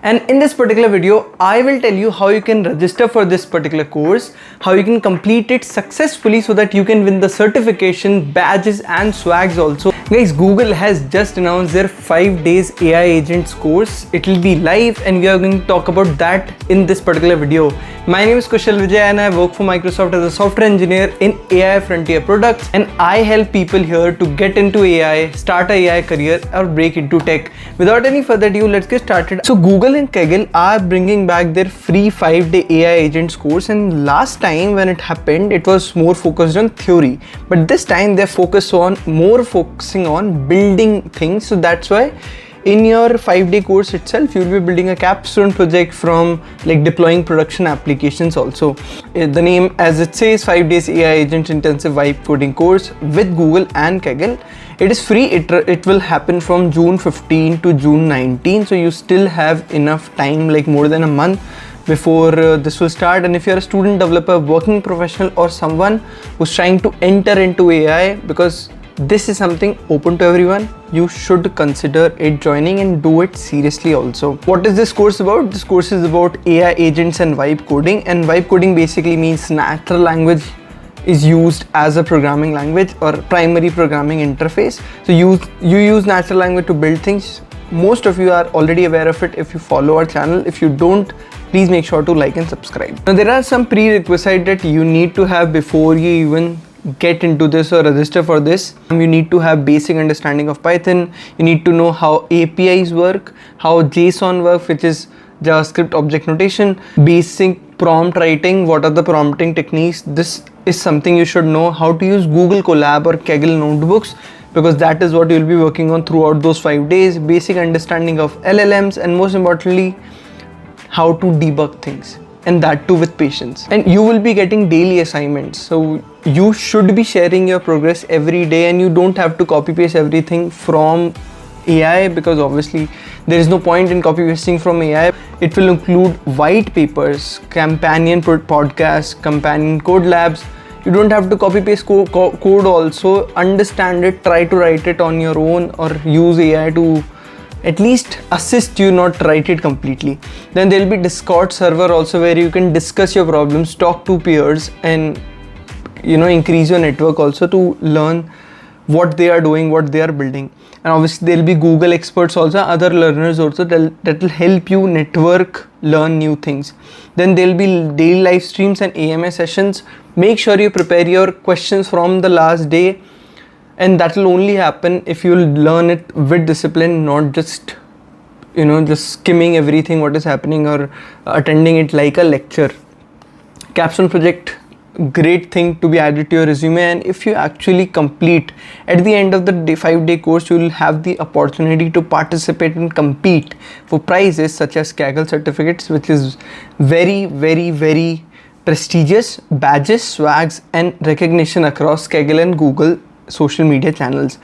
And in this particular video, I will tell you how you can register for this particular course, how you can complete it successfully so that you can win the certification, badges and swags also. Guys, Google has just announced their 5 days AI agents course. It will be live and we are going to talk about that in this particular video. My name is Kushal Vijay and I work for Microsoft as a software engineer in AI Frontier products, and I help people here to get into AI, start a AI career or break into tech. Without any further ado, let's get started. So Google and Kaggle are bringing back their free 5-day AI agents course, and last time when it happened it was more focused on theory, but this time they're focusing on building things. So that's why in your 5-day course itself you will be building a capstone project from like deploying production applications also. The name as it says, 5 days AI agent intensive vibe coding course with Google and Kaggle. It is free. It will happen from June 15 to June 19, so you still have enough time, like more than a month before this will start. And if you're a student, developer, working professional or someone who's trying to enter into AI, because this is something open to everyone, you should consider it joining and do it seriously also. What is this course about? This course is about AI agents and vibe coding, and vibe coding basically means natural language is used as a programming language or primary programming interface. So you use natural language to build things. Most of you are already aware of it if you follow our channel. If you don't, please make sure to like and subscribe. Now there are some prerequisites that you need to have before you even get into this or register for this. You need to have basic understanding of Python. You need to know how APIs work, how JSON works, which is JavaScript object notation, basic prompt writing, what are the prompting techniques. This is something you should know. How to use Google Colab or Kaggle notebooks, because that is what you'll be working on throughout those 5 days. Basic understanding of LLMs, and most importantly, how to debug things, and that too with patience. And you will be getting daily assignments, so you should be sharing your progress every day, and you don't have to copy paste everything from AI, because obviously there is no point in copy pasting from AI. It will include white papers, companion podcasts, companion code labs. You don't have to copy paste code also. Understand it, try to write it on your own, or use AI to at least assist you, not write it completely. Then there will be Discord server also, where you can discuss your problems, talk to peers, and increase your network also to learn what they are doing, what they are building. And obviously there will be Google experts also, other learners also, that will help you network, learn new things. Then there will be daily live streams and AMA sessions. Make sure you prepare your questions from the last day, and that will only happen if you learn it with discipline, not just just skimming everything what is happening or attending it like a lecture. Capstone project, great thing to be added to your resume, and if you actually complete at the end of the 5-day course, you will have the opportunity to participate and compete for prizes such as Kaggle certificates, which is very, very, very prestigious, badges, swags and recognition across Kaggle and Google social media channels.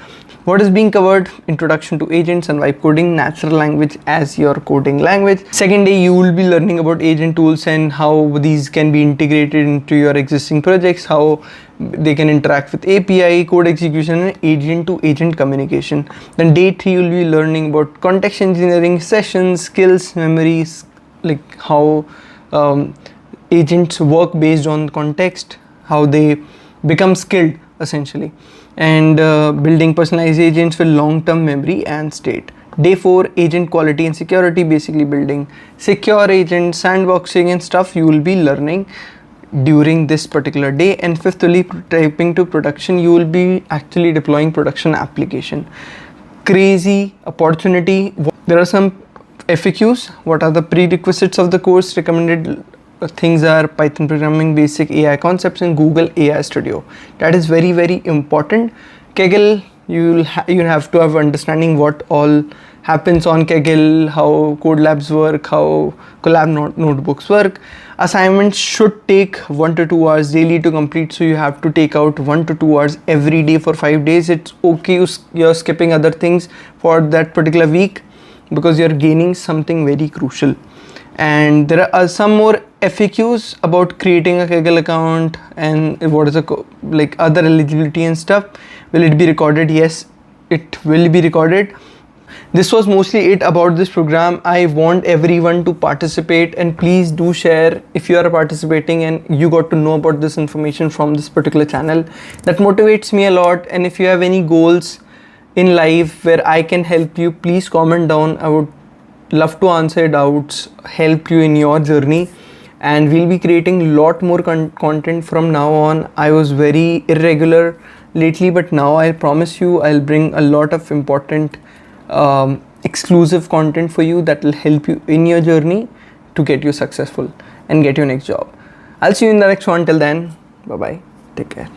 What is being covered? Introduction to agents and vibe coding, natural language as your coding language. Second day, you will be learning about agent tools and how these can be integrated into your existing projects, how they can interact with API, code execution and agent to agent communication. Then day 3, you will be learning about context engineering, sessions, skills, memories, like how agents work based on context, how they become skilled essentially, and building personalized agents with long-term memory and state. Day 4, agent quality and security, basically building secure agents, sandboxing and stuff you will be learning during this particular day. And fifthly, typing to production, you will be actually deploying production application. Crazy opportunity. There are some FAQs. What are the prerequisites of the course? Recommended things are Python programming, basic AI concepts, and Google AI Studio. That is very, very important. Kaggle, you have to have understanding what all happens on Kaggle, how code labs work, how collab notebooks work. Assignments should take 1 to 2 hours daily to complete, so you have to take out 1 to 2 hours every day for 5 days. It's okay you're skipping other things for that particular week, because you're gaining something very crucial. And there are some more FAQs about creating a Kaggle account and what is like other eligibility and stuff. Will it be recorded? Yes, it will be recorded. this was mostly it about this program. I want everyone to participate, and please do share if you are participating and you got to know about this information from this particular channel. That motivates me a lot. And if you have any goals in life where I can help you, please comment down. I would love to answer doubts, help you in your journey, and we'll be creating a lot more content from now on. I was very irregular lately, but now I promise you I'll bring a lot of important exclusive content for you that will help you in your journey to get you successful and get your next job. I'll see you in the next one. Till then, bye bye, take care.